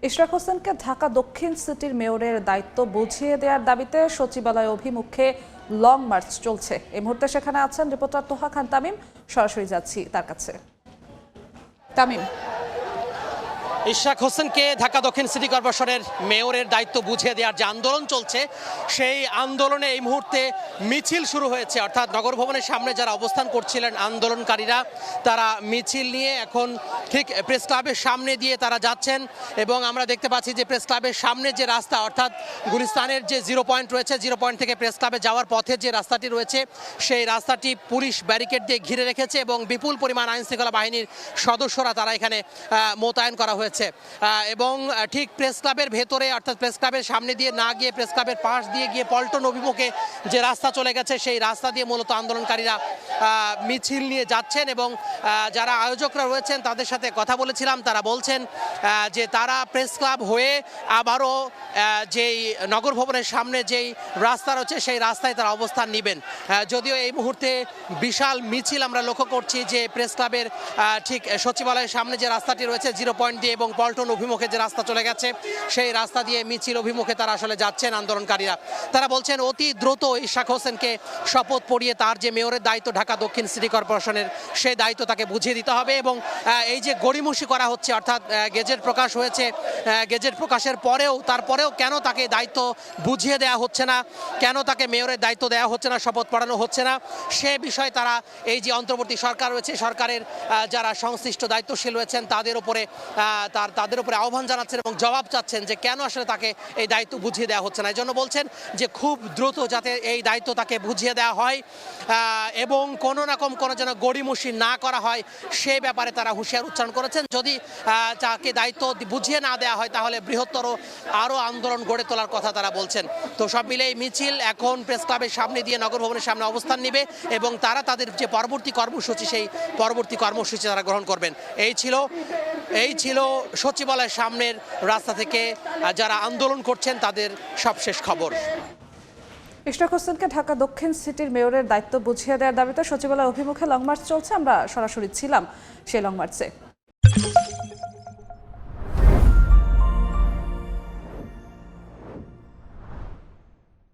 ইশরাক হোসেনকে ঢাকা দক্ষিণ সিটির মেয়রের দায়িত্ব বুঝিয়ে দেওয়ার দাবিতে সচিবালয় অভিমুখে লং মার্চ চলছে। এই মুহূর্তে সেখানে আছেন রিপোর্টার তোহা খান তামিম। সরাসরি যাচ্ছি তার কাছে। তামিম, ইশরাক হোসেনকে ঢাকা দক্ষিণ সিটি কর্পোরেশনের মেয়রের দায়িত্ব বুঝিয়ে দেওয়ার যে আন্দোলন চলছে, সেই আন্দোলনে এই মুহূর্তে মিছিল শুরু হয়েছে। অর্থাৎ নগর ভবনের সামনে যারা অবস্থান করছিলেন আন্দোলনকারীরা, তারা মিছিল নিয়ে এখন ঠিক প্রেস ক্লাবের সামনে দিয়ে তারা যাচ্ছেন। এবং আমরা দেখতে পাচ্ছি যে প্রেস ক্লাবের সামনে যে রাস্তা, অর্থাৎ গুলিস্তানের যে 0 পয়েন্ট রয়েছে, 0 পয়েন্ট থেকে প্রেস ক্লাবে যাওয়ার পথে যে রাস্তাটি রয়েছে, সেই রাস্তাটি পুলিশ ব্যারিকেড দিয়ে ঘিরে রেখেছে এবং বিপুল পরিমাণ আইনশৃঙ্খলা বাহিনীর সদস্যরা তারা এখানে মোতায়েন করা হয়েছে। এবং ঠিক প্রেস ক্লাবের ভেতরে, অর্থাৎ প্রেস ক্লাবের সামনে দিয়ে না গিয়ে প্রেস ক্লাবের পাশ দিয়ে গিয়ে পল্টন অভিমুখে যে রাস্তা চলে গেছে, সেই রাস্তা দিয়ে মূলত আন্দোলনকারীরা মিছিল নিয়ে যাচ্ছেন। এবং যারা আয়োজকরা রয়েছেন তাদের সাথে কথা বলেছিলাম, তারা বলছেন যে তারা প্রেস ক্লাব হয়ে আবারও যেই নগর ভবনের সামনে যেই রাস্তা রয়েছে সেই রাস্তায় তারা অবস্থান নেবেন। যদিও এই মুহূর্তে বিশাল মিছিল আমরা লক্ষ্য করছি যে প্রেস ক্লাবের ঠিক সচিবালয়ের সামনে যে রাস্তাটি রয়েছে 0 পয়েন্ট দিয়ে এবং পল্টন অভিমুখে যে রাস্তা চলে গেছে, সেই রাস্তা দিয়ে মিছিল অভিমুখে তারা আসলে যাচ্ছেন আন্দোলনকারীরা। তারা বলছেন অতি দ্রুত ইশরাক হোসেনকে শপথ পড়িয়ে তার যে মেয়রের দায়িত্ব ঢাকা দক্ষিণ সিটি কর্পোরেশনের, সেই দায়িত্ব তাকে বুঝিয়ে দিতে হবে। এবং এই যে গড়িমসি করা হচ্ছে, অর্থাৎ গেজেট প্রকাশ হয়েছে, গেজেট প্রকাশের তারপরেও কেন তাকে দায়িত্ব বুঝিয়ে দেওয়া হচ্ছে না, কেন তাকে মেয়রের দায়িত্ব দেওয়া হচ্ছে না, শপথ পড়ানো হচ্ছে না, সে বিষয়ে তারা এই যে অন্তর্বর্তী সরকার রয়েছে, সরকারের যারা সংশ্লিষ্ট দায়িত্বশীল রয়েছেন তাদের উপরে আহ্বান জানাচ্ছেন এবং জবাব চাচ্ছেন যে কেন আসলে তাকে এই দায়িত্ব বুঝিয়ে দেওয়া হচ্ছে না। এই জন্য বলছেন যে খুব দ্রুত যাতে এই দায়িত্ব তাকে বুঝিয়ে দেওয়া হয় এবং কোনো রকম কোনো যেন গড়িমসি না করা হয়, সে ব্যাপারে তারা হুঁশিয়ার উচ্চারণ করেছেন। যদি তাকে দায়িত্ব বুঝিয়ে না দেওয়া হয় তাহলে বৃহত্তর আরও আন্দোলন গড়ে তোলার কথা তারা বলছেন। তো সব মিলে এই মিছিল এখন প্রেস ক্লাবের সামনে দিয়ে নগর ভবনের সামনে অবস্থান নেবে এবং তারা তাদের যে পরবর্তী কর্মসূচি, সেই পরবর্তী কর্মসূচি তারা গ্রহণ করবেন। এই ছিল সচিবালয়ের সামনের রাস্তা থেকে যারা আন্দোলন করছেন তাদের সবশেষ খবর। ইশরাক হোসেনকে ঢাকা দক্ষিণ সিটির মেয়রের দায়িত্ব বুঝিয়ে দেওয়ার দাবিতে সচিবালয় অভিমুখে লং মার্চ চলছে। আমরা সরাসরি ছিলাম সেই লং মার্চে।